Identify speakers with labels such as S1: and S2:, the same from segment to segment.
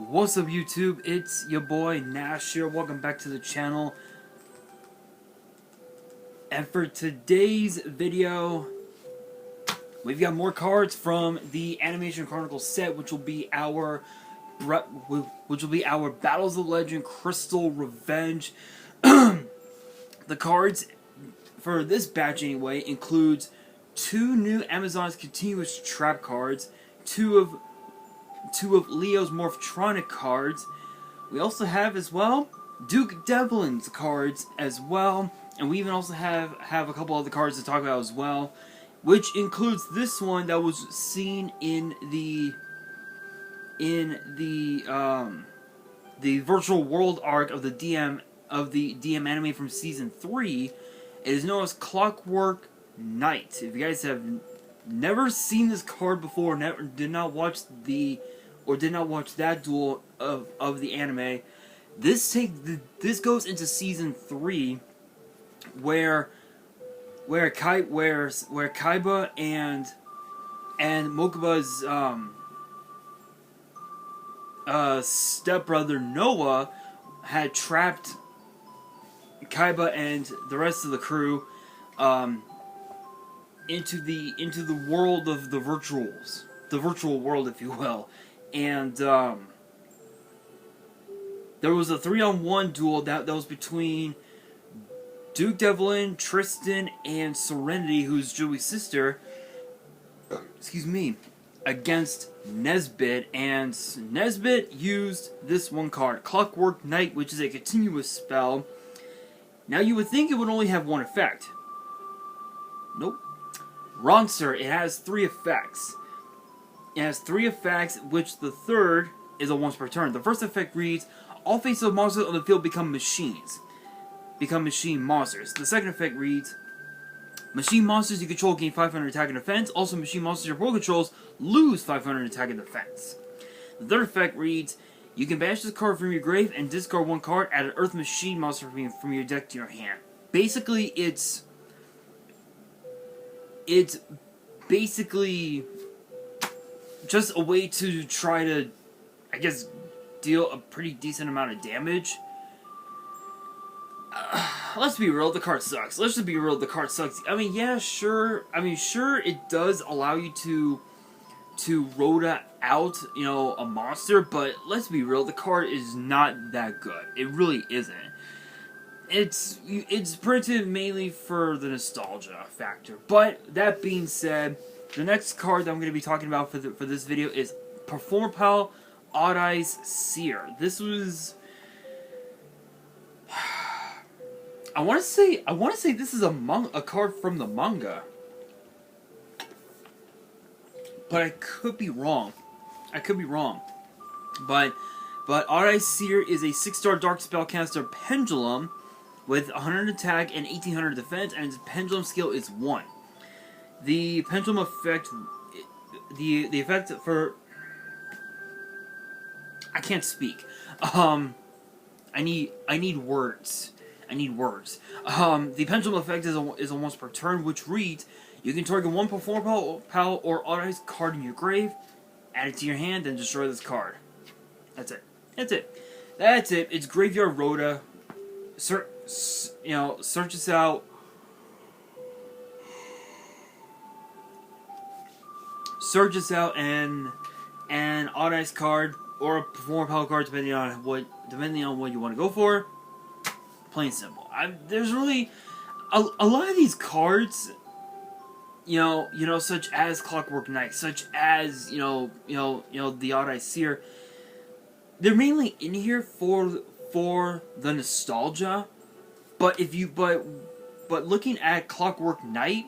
S1: What's up, YouTube? It's your boy Nash here. Welcome back to the channel. And for today's video, we've got more cards from the Animation Chronicle set, which will be our Battles of Legend Crystal Revenge. The cards for this batch anyway includes 2 new Amazon's Continuous Trap cards, two of Leo's Morphtronic cards. We also have as well Duke Devlin's cards as well, and we even also have a couple other cards to talk about as well, which includes this one that was seen in the virtual world arc of the DM anime from season 3. It is known as Clockwork Knight. If you guys have never seen this card before, did not watch that duel of the anime, this goes into season 3, where Kaiba and Mokuba's stepbrother Noah had trapped Kaiba and the rest of the crew into the world of the virtual world, if you will. And there was a 3-on-1 duel that was between Duke Devlin, Tristan, and Serenity, who's Joey's sister, excuse me, against Nesbit. And Nesbit used this one card, Clockwork Night, which is a continuous spell. Now you would think it would only have one effect. Nope. Wrong, sir. It has 3 effects. It has 3 effects, which the third is a once per turn. The first effect reads, all faces of monsters on the field become machines. Become machine monsters. The second effect reads, machine monsters you control gain 500 attack and defense. Also, machine monsters your opponent controls lose 500 attack and defense. The third effect reads, you can banish this card from your grave and discard 1 card, add an earth machine monster from your deck to your hand. Basically, it's basically just a way to try to, I guess, deal a pretty decent amount of damage. Let's be real, the card sucks. Let's just be real, the card sucks. I mean, yeah, sure. I mean, sure, it does allow you to Rhoda out, you know, a monster, but let's be real, the card is not that good. It really isn't. It's printed mainly for the nostalgia factor. But that being said, the next card that I'm going to be talking about for this video is Performer Pal Odd Eyes Seer. This was, I want to say this is a card from the manga, but I could be wrong. But Odd Eyes Seer is a 6-star dark spellcaster pendulum with 100 attack and 1800 defense, and its pendulum skill is 1. The pendulum effect, the effect for, I can't speak. I need words. The pendulum effect is a once per turn, which reads, you can target 1 Performer Pal or Odd Eyes card in your grave, add it to your hand, and destroy this card. That's it. It's Graveyard Rhoda. Search this out. Search this out, and an Odd Eyes card or a Performer Pal card, depending on what you want to go for. Plain simple. There's really a lot of these cards, you know, such as Clockwork Knight, such as the Odd Eyes Seer. They're mainly in here for the nostalgia, but looking at Clockwork Knight,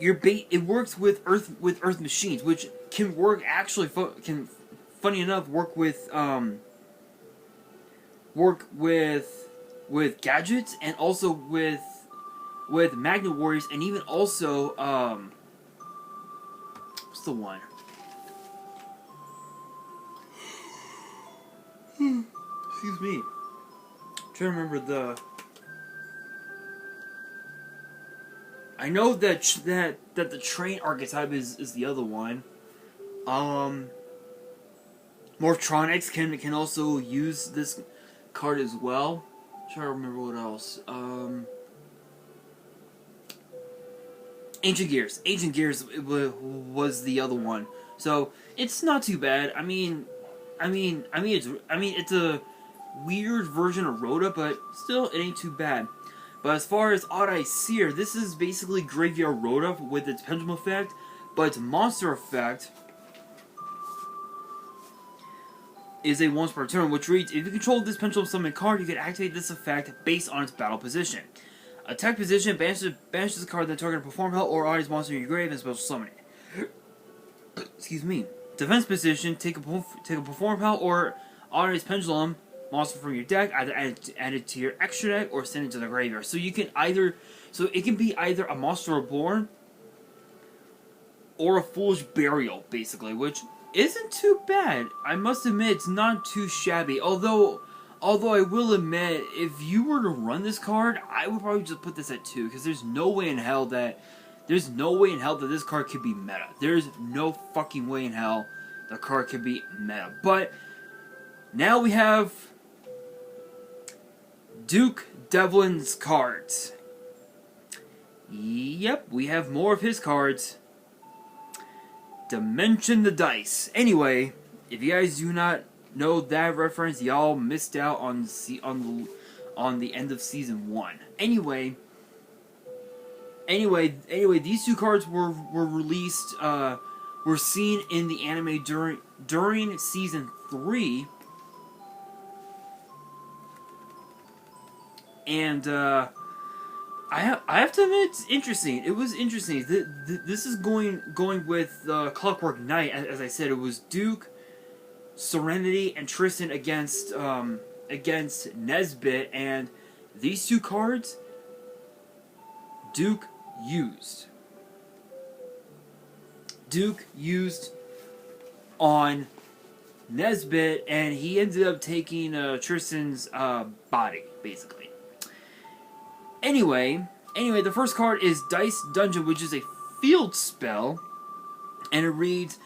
S1: it works with Earth machines, which can work actually funny enough work with gadgets, and also with Magnet Warriors, and even also what's the one? Excuse me. I'm trying to remember the. I know that the train archetype is the other one. Morptronics can also use this card as well. I'm trying to remember what else. Ancient Gears. Ancient Gears was the other one. So it's not too bad. I mean, it's a weird version of Rhoda, but still, it ain't too bad. But as far as Odd Eye Seer, this is basically Graveyard Rhoda with its Pendulum effect, but its monster effect is a once per turn, which reads, if you control this Pendulum Summon card, you can activate this effect based on its battle position. Attack position, banishes the card that target perform hell or Odd Eye's monster in your grave and special summon it. Excuse me. Defense position, take a perform hell or Odd Eye's Pendulum monster from your deck, either add it to your extra deck or send it to the graveyard. So you can it can be either a Monster Reborn or a Foolish Burial, basically, which isn't too bad. I must admit, it's not too shabby. Although I will admit, if you were to run this card, I would probably just put this at 2, because there's no way in hell that this card could be meta. There's no fucking way in hell the card could be meta. But now we have Duke Devlin's cards. Yep, we have more of his cards. Dimension the Dice. Anyway, if you guys do not know that reference, y'all missed out on the end of season 1. Anyway, these two cards were released, were seen in the anime during season 3. And I have to admit, it's interesting. It was interesting. This is going with Clockwork Knight. As I said, it was Duke, Serenity, and Tristan against Nesbit, and these two cards Duke used. Duke used on Nesbit, and he ended up taking Tristan's body, basically. Anyway, the first card is Dice Dungeon, which is a field spell, and it reads,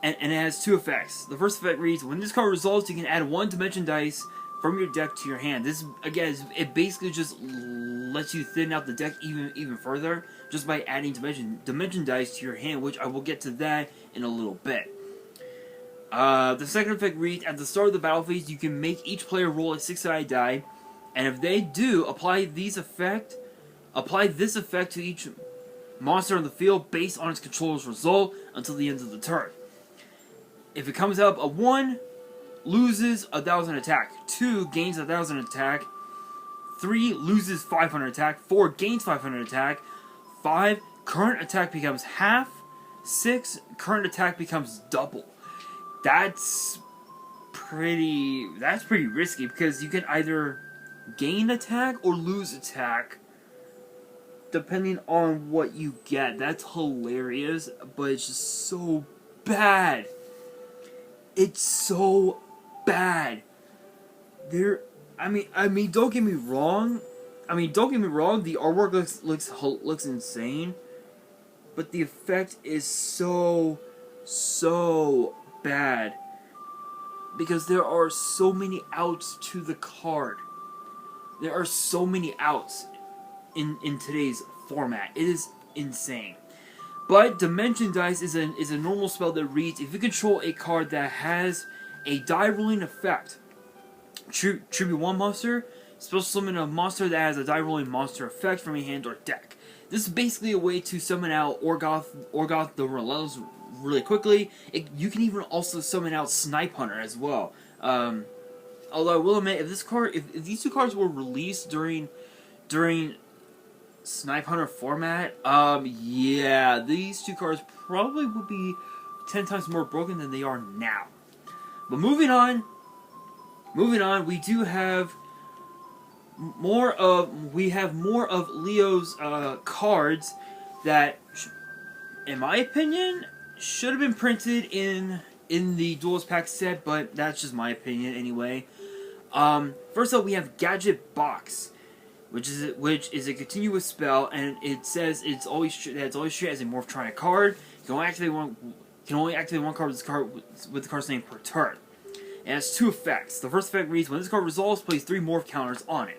S1: and it has 2 effects. The first effect reads, when this card resolves, you can add 1 dimension dice from your deck to your hand. This, again, it basically just lets you thin out the deck even further, just by adding dimension dice to your hand, which I will get to that in a little bit. The second effect reads, at the start of the battle phase, you can make each player roll a 6-sided die, and if they do, apply this effect to each monster on the field based on its controller's result until the end of the turn. If it comes up, a 1 loses 1,000 attack, 2 gains 1,000 attack, 3 loses 500 attack, 4 gains 500 attack, 5 current attack becomes half, 6 current attack becomes double. That's pretty risky, because you can either gain attack or lose attack depending on what you get. That's hilarious, but it's just so bad. It's so bad. I mean, don't get me wrong. The artwork looks insane, but the effect is so bad because there are so many outs to the card. There are so many outs in today's format. It is insane. But Dimension Dice is a normal spell that reads, if you control a card that has a die rolling effect, tribute 1 monster, special summon a monster that has a die rolling monster effect from your hand or deck. This is basically a way to summon out Orgoth the Relentless really quickly. You can even also summon out Snipe Hunter as well. Although I will admit, if these two cards were released during Snipe Hunter format, yeah, these two cards probably would be 10 times more broken than they are now. But moving on, we do have more of Leo's cards that, in my opinion, should have been printed in the Duelist Pack set, but that's just my opinion anyway. First up, we have Gadget Box, which is a continuous spell, and it says it's always treated as a Morphtronic card. You can only activate one card with the card's name per turn. It has 2 effects. The first effect reads, when this card resolves, place 3 morph counters on it.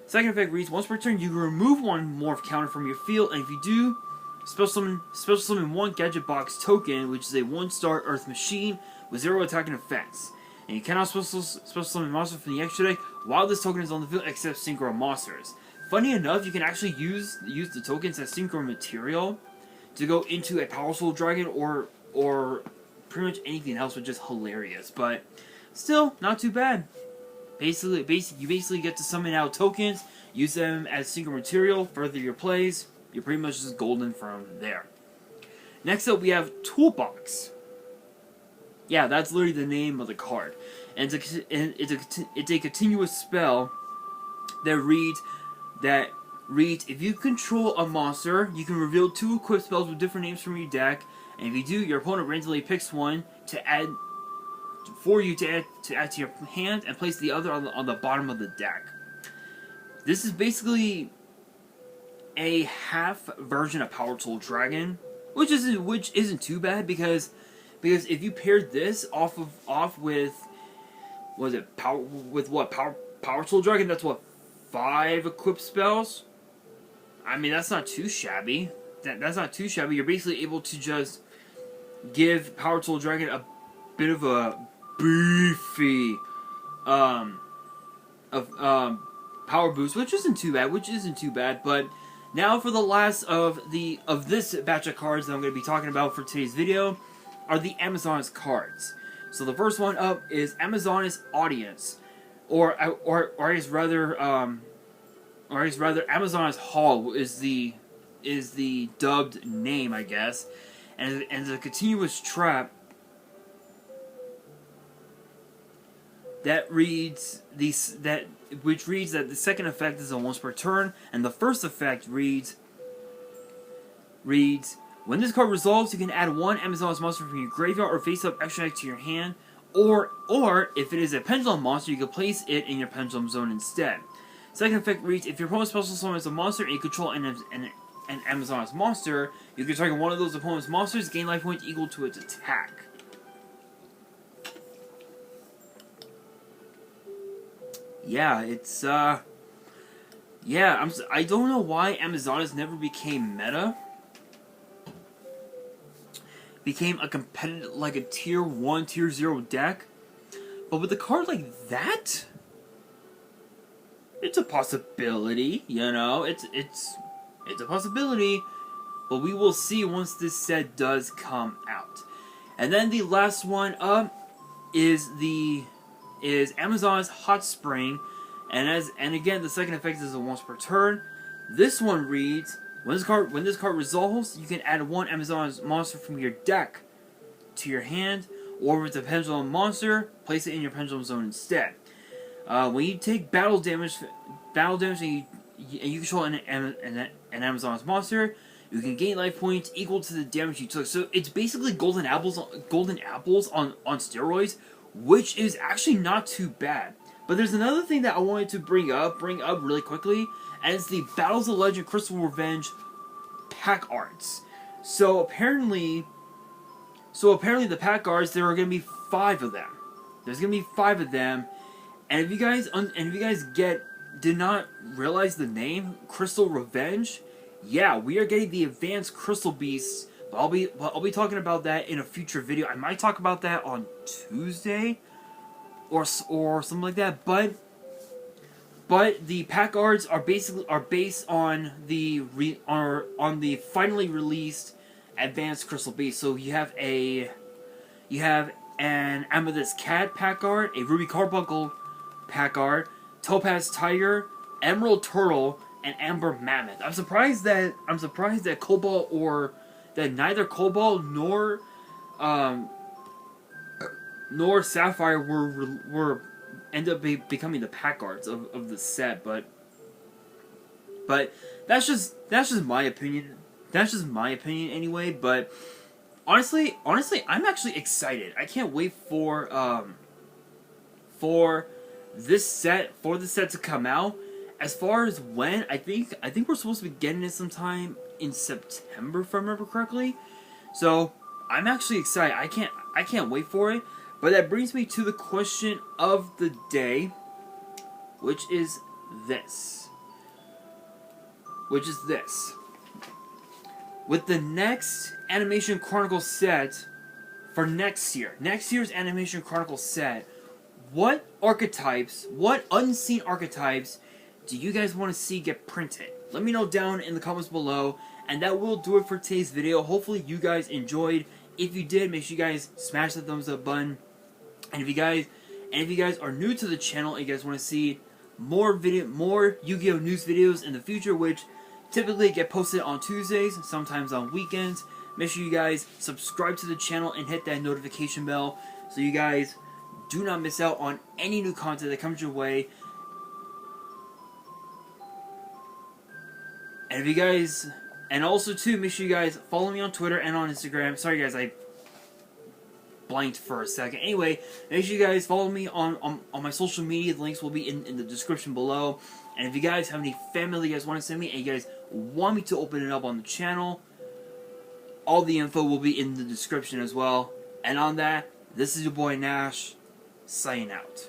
S1: Second effect reads, once per turn, you can remove 1 morph counter from your field, and if you do, special summon 1 Gadget Box token, which is a 1-star Earth Machine with 0 attacking effects. And you cannot special summon monsters from the extra deck while this token is on the field, except Synchro monsters. Funny enough, you can actually use the tokens as Synchro material to go into a Power Soul Dragon or pretty much anything else, which is hilarious. But still, not too bad. You basically get to summon out tokens, use them as Synchro material, further your plays. You're pretty much just golden from there. Next up, we have Toolbox. Yeah, that's literally the name of the card. And it's a continuous spell that reads, if you control a monster, you can reveal 2 equipped spells with different names from your deck, and if you do, your opponent randomly picks one to add to your hand and place the other on the bottom of the deck. This is basically a half version of Power Soul Dragon, which isn't too bad because if you paired this off with Power Soul Dragon, that's what, 5 equipped spells. I mean, that's not too shabby. That's not too shabby. You're basically able to just give Power Soul Dragon a bit of a beefy power boost, which isn't too bad. But now for the last of this batch of cards that I'm going to be talking about for today's video are the Amazoness cards. So the first one up is Amazoness Audience, or I guess rather Amazoness Hall is the dubbed name, I guess, and it's a continuous trap that reads that the second effect is a once per turn, and the first effect reads when this card resolves, you can add 1 Amazoness monster from your graveyard or face-up extra deck to your hand, or if it is a pendulum monster, you can place it in your pendulum zone instead. Second effect reads, if your opponent special summons a monster and you control an Amazoness monster, you can target one of those opponent's monsters, gain life points equal to its attack. Yeah, it's I don't know why Amazoness never became meta. Became a competitive, like a tier 1, tier 0 deck. But with a card like that, it's a possibility, you know. It's a possibility, but we will see once this set does come out. And then the last one up is Amazoness Hot Spring, and again the second effect is a once per turn. This one reads, when this card resolves, you can add 1 Amazoness monster from your deck to your hand, or if it's a pendulum monster, place it in your pendulum zone instead. When you take battle damage and you control an Amazoness monster, you can gain life points equal to the damage you took. So it's basically golden apples on steroids, which is actually not too bad. But there's another thing that I wanted to bring up really quickly, and it's the Battles of Legend Crystal Revenge pack arts. So apparently the pack arts, there are going to be 5 of them. There's going to be 5 of them, and if you guys did not realize the name Crystal Revenge, yeah, we are getting the Advanced Crystal Beasts. But I'll be talking about that in a future video. I might talk about that on Tuesday or something like that. But the pack arts are based on the finally released Advanced Crystal Beast. So you have an Amethyst Cat pack art, a Ruby Carbuncle pack art, Topaz Tiger, Emerald Turtle, and Amber Mammoth. I'm surprised that Cobalt or that neither Cobalt nor Sapphire were end up becoming the pack arts of the set, but that's just my opinion. That's just my opinion anyway. But honestly, I'm actually excited. I can't wait for this set to come out. As far as when, I think we're supposed to be getting it sometime in September, if I remember correctly. So I'm actually excited. I can't wait for it. But that brings me to the question of the day, which is this. With the next Animation Chronicle set for next year's Animation Chronicle set, what archetypes, what unseen archetypes do you guys want to see get printed? Let me know down in the comments below, and that will do it for today's video. Hopefully you guys enjoyed. If you did, make sure you guys smash the thumbs up button. And if you guys are new to the channel and you guys want to see more Yu-Gi-Oh news videos in the future, which typically get posted on Tuesdays, sometimes on weekends, make sure you guys subscribe to the channel and hit that notification bell so you guys do not miss out on any new content that comes your way. And if you guys, and also too, make sure you guys follow me on Twitter and on Instagram. Sorry guys, I blanked for a second. Anyway, make sure you guys follow me on my social media. The links will be in the description below. And if you guys have any family you guys want to send me, and you guys want me to open it up on the channel, all the info will be in the description as well. And on that, this is your boy Nash, signing out.